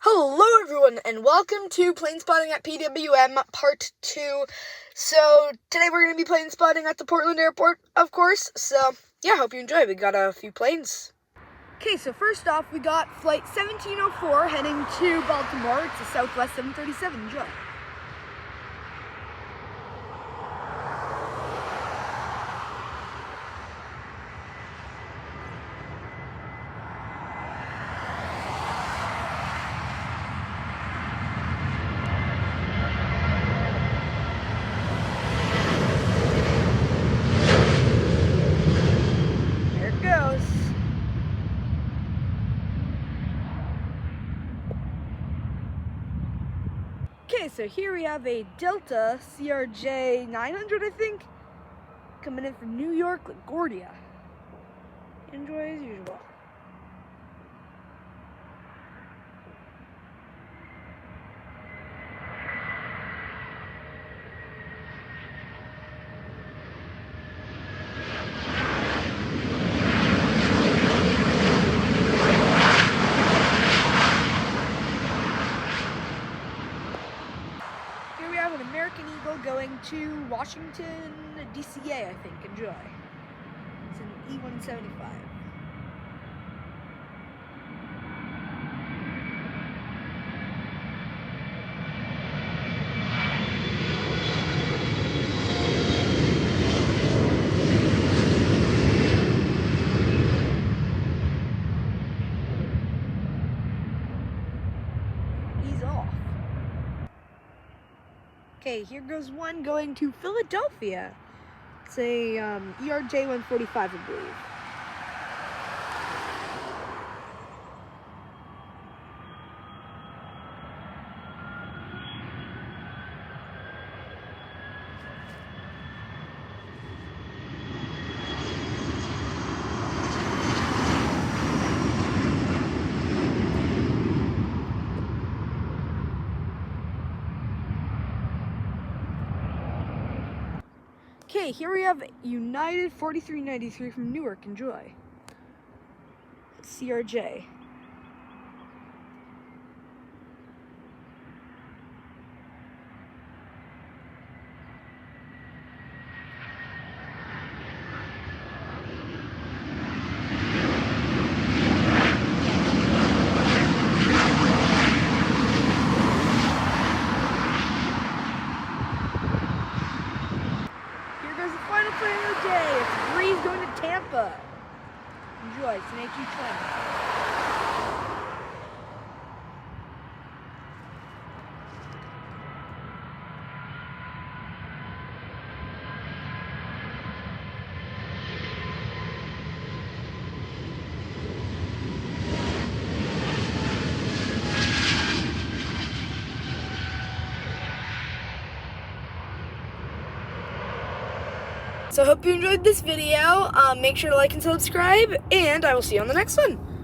Hello everyone, and welcome to Planespotting at PWM Part 2. So, today we're going to be planespotting at the Portland airport, of course. So, yeah, hope you enjoy. We got a few planes. Okay, so first off, we got Flight 1704 heading to Baltimore. It's a Southwest 737. Enjoy. Okay, so here we have a Delta CRJ 900, I think, coming in from New York, LaGuardia. Enjoy as usual. Here we have an American Eagle going to Washington, DCA, I think. Enjoy. It's an E-175. He's off. Okay, here goes one going to Philadelphia. It's a ERJ 145, I believe. Okay, here we have United 4393 from Newark. Enjoy. CRJ. Final plane of the day. It's a breeze going to Tampa. Enjoy. It's an HE-20. So I hope you enjoyed this video. Make sure to like and subscribe, and I will see you on the next one.